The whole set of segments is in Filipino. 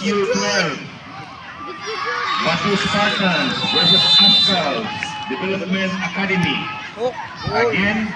U12. Batu Spartans versus Ascal Development Academy. Again,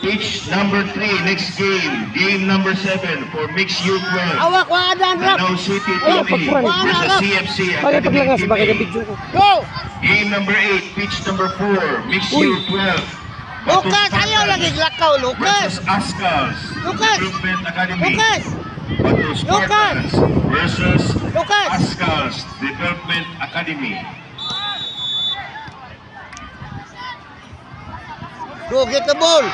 pitch number 3, next game. Game number 7 for Mixed U12. Awak, wadan rap. Lanao City TV versus CFC Academy Team A. Go! Game number 8, pitch number 4, Mixed U12. Lucas, ayaw lagi lakaw, Lucas. Versus Ascal Lucas! Development Academy. Lucas! Batu Spartans versus Lucas! Ascal Development Academy. Go, get the ball.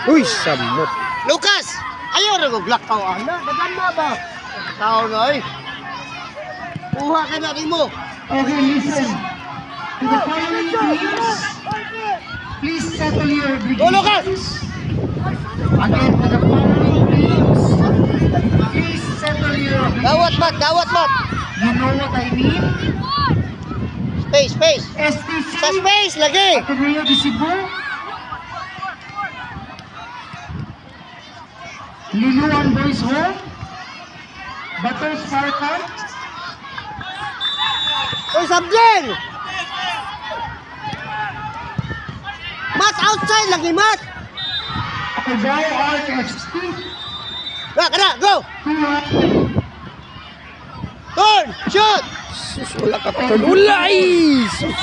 Uy, samot. Lucas! Ayaw rin kong lakaw, ana. Naganda ba? Tao na eh. Kuha ka na rin mo. Okay, listen. To the following teams, please settle your Go, Lucas! positions. Again, to the following teams, please settle your Dawat mat, dawat mat. You know what I mean? Space, space. STC, Sa space, lagi. Ateneo de Cebu, Liluan Boys Home, Bato Spartans, Uy, Sabjen! Mat, outside lagi, mat. Cubao Art FC, Kana, go! Turn, shoot! Sus, wala ka turn. Wala ay! Sus.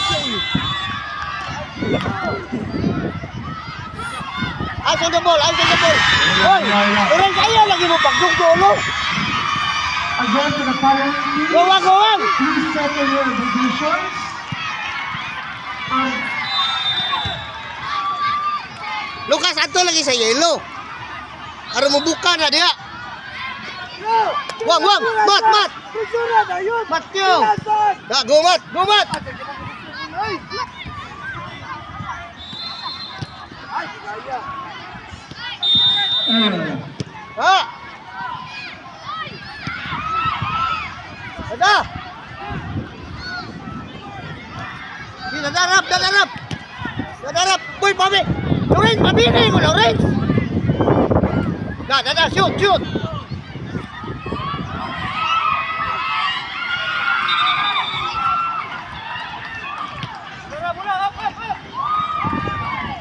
Eyes on the ball, eyes on the ball. Oy, orange, ayaw lagi mo pagdugdolo. Again, to the following teams, Gawang, gawang. please settle your positions. Lucas, ato lagi sa yellow. Aron mo buka na dia. Wang, wang, mat, mat. Mat kyo. Ya, go mat, go mat. Ha. Ada. Di dadarap, dadarap. Dadarap, boy, pabi. Lorenz, pabini ko, Lorenz. Dah, shoot, shoot.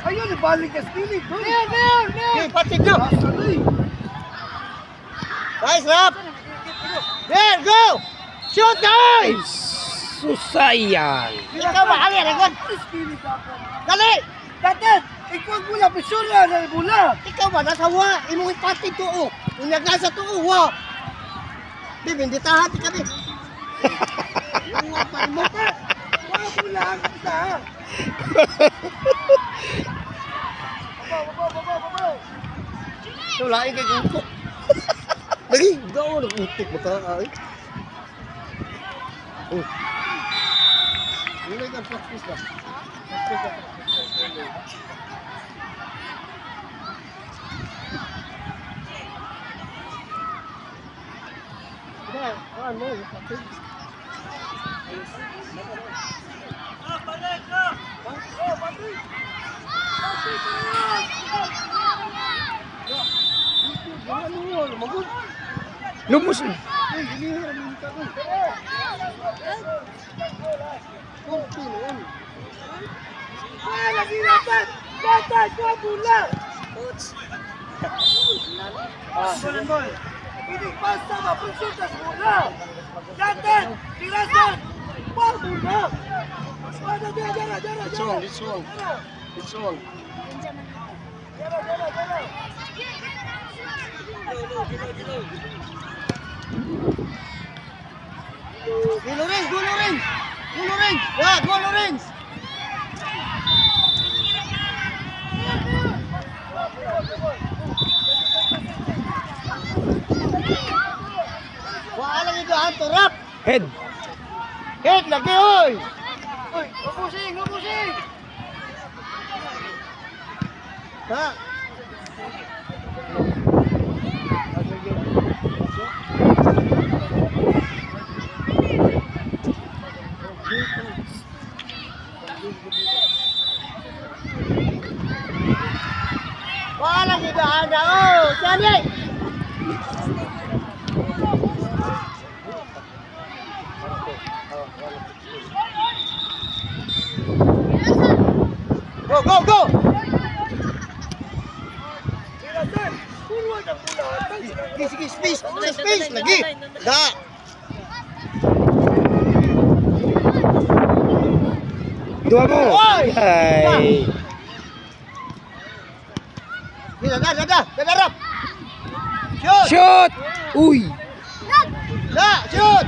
Ayun, balik ka spirit. Okay, patik nyo. Nice, rap. There, go. Shoot, guys. Susayan. Ikaw ba, Ali, regon. Dali. Dapat, ikaw mula, pisura na mula. Ikaw ba, nasa wa. Imong ipati tuo. Unyag nasa tuo, wa. Di, hindi tahati kami. Wa pa mo ka. Wala mula, kita. Sulain kay kuko. Lagi, gawa na utik mo ka. Ay. Oh. Mulai ka practice ba? Practice ba? Ano? Lumos. Lagi dapat, dapat, kau mula. Ini basta mapunta mula. Dapat, tirasan, kau mula. Ada dia, jara. This one. Go Lorenz. Ya, go Lorenz. Wala lang ito, Anto, rap. Head. Hit, lagi, oy. Oi, pusing. Ha? Wala kita ada. Oh, jadi. Go, go, go! Sige, sige, space! Sa space! Lagi! Da! Dua mo. Oy! Ay. Dadarap! Shoot! Shoot! Uy! Da! Shoot!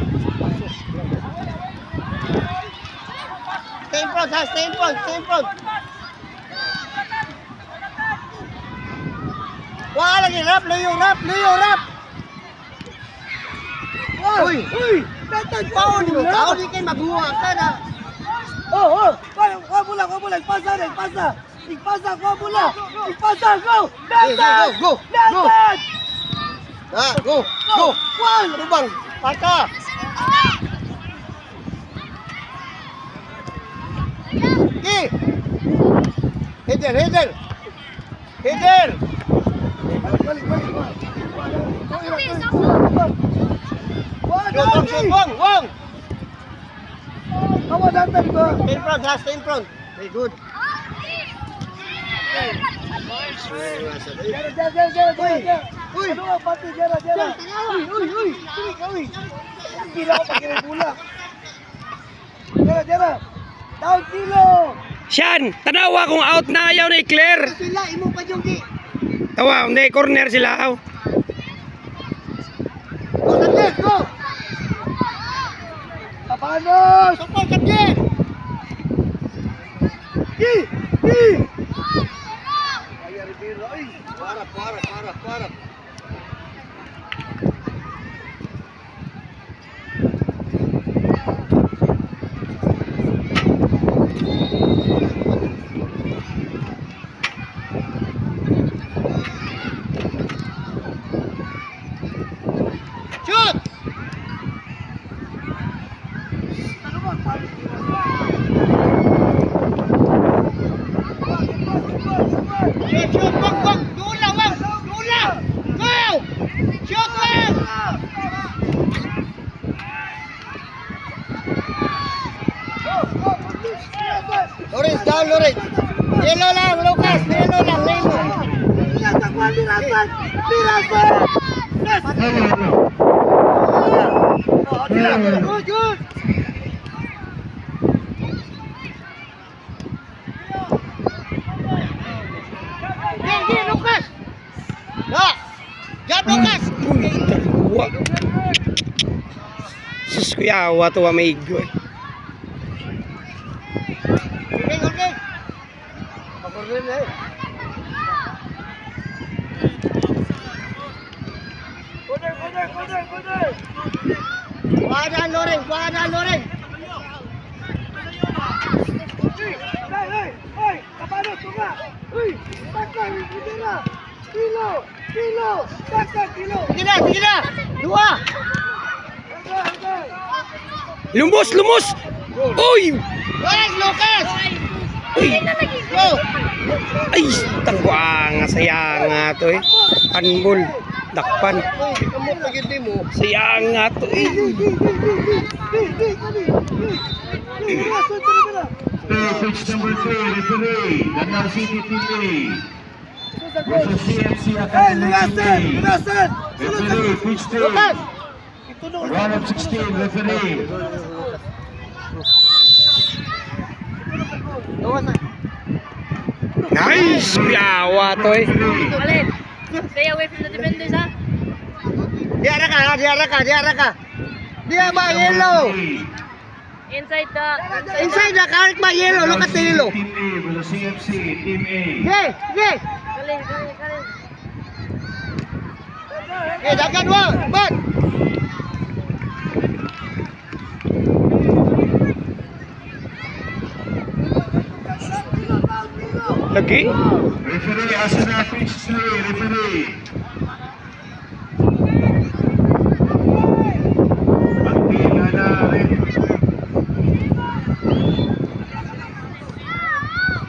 Stay in front, ha? Stay in front, stay in front! Wala lagi, rap! Layo, rap! Uy! Uy! Paon mo, tao di kayo maghuha ka na! Go! Ah, go! Ano bang? Pata! Okay! Header! Wong! Stay in front! Very good! Uy! Siyan! Tanawa kung out na ayaw ni Claire! Sila, imo pa yung di! Tawa, hindi, corner sila. Aw. Go, Sabjet! Go! Support, Sabjet! Para! Shoot! Shoot! Wag! Dula! Go! Shoot, wag! Lawrence, down, Lawrence! Yellow lang, Lucas! Yellow lang! Good! Hey, Lucas! Da! Jab, Lucas! Uy, dalawa. Sus, kuyawa to amigo eh. Okay. Pakorren eh. Kuadaan, Loren! Sige na! Dua! Lumos! Uy! Wag, Lucas! Uy! Go! Ay, tangwa nga, sayang nga to eh. Handball. Dakpan. Uy, kamot na gindi mo. Sayang nga to eh. Pitch number 3, referee, Danang City Team versus CFC Academy Team. Referee, pitch 2. Lucas! Round of 16, referee. Nice! Kuyawa to eh. Alin, stay away from the defenders, ha? Diara ka. Diya ba, yellow? Inside the... Inside the cart ba, yellow? Look at the yellow. Team A versus CFC Team A. Sige! Kaling. Dagan mo! Bat! Lagi? Referee, asa na pitch 3, referee. Pagpila na rin.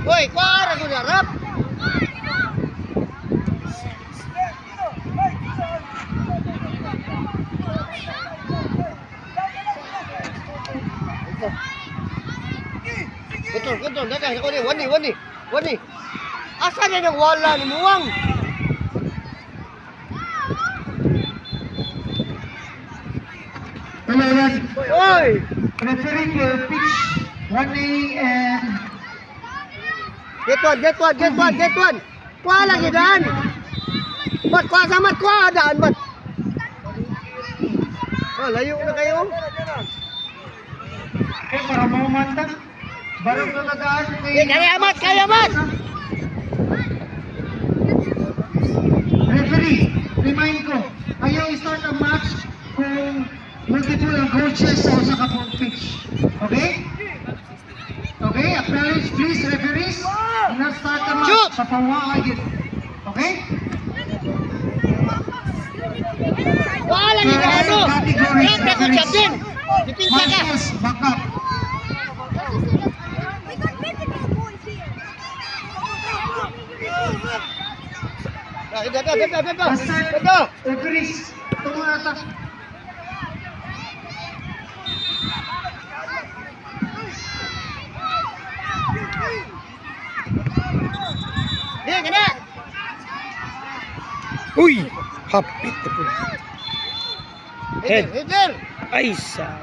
Uy, kuara ko na, rap! Control. Dagan, ako ni, wani. Asa na nang wala ni Muwang? Palawan. Oy! Referring to pitch 1A and Get one. Kuha lagi daan. Mat, kuha sa mat, kuha daan, mat. Oh, layo na kayo. para maumanda. Barang nalagaan. Kaya mat. Referee, remind ko, ayaw i-start ang match kung multiple ang coaches sa usa ka pong pitch. Okay? Okay, acknowledge please referees. Na-start ang match. Shoot! Papawa agad. Okay? Kuha lagi daan, no. Categories, Kaya ko champion. Dipinsa ka. Marcos, back up. Dato. Basta, referees, tumata. Dia kena. Uy! Hapit na po. Head. Hitler. Ay, sa...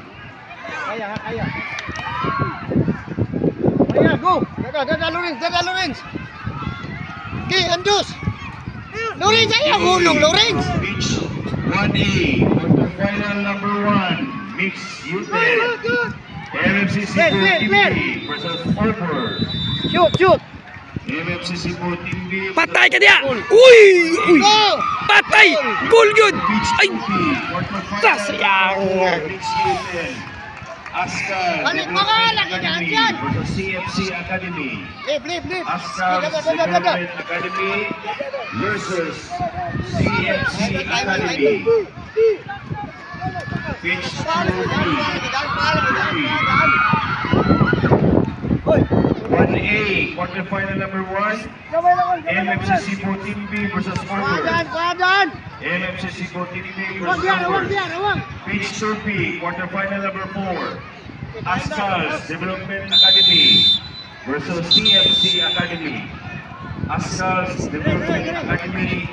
Kaya, go. Dada Lorenz. Okay, Andus. Lorenz, ayaw hulong, Lorenz. Pitch 1A, quarterfinal number 1, mixed Uten. MFCC Clear. Team B versus Forward. Shoot. MFCC Team B. Patay ka niya! Uy! Go. Patay! Goal yun! Pitch Ay! 2B, quarterfinal Sayang. number 4, mixed Uten. Askal Balik mo ka, Development laki na Academy andyan. versus CFC Academy. Leave. Askal Development Academy versus CFC Academy. Pitch 2B. 1A, quarterfinal number 1, MFCC Team B versus Forward. Kuadaan. MFCC Team B versus Forward. Awang. Pitch 2B, quarterfinal number 4, Ascals Development Academy versus CFC Academy. Ascals Development Academy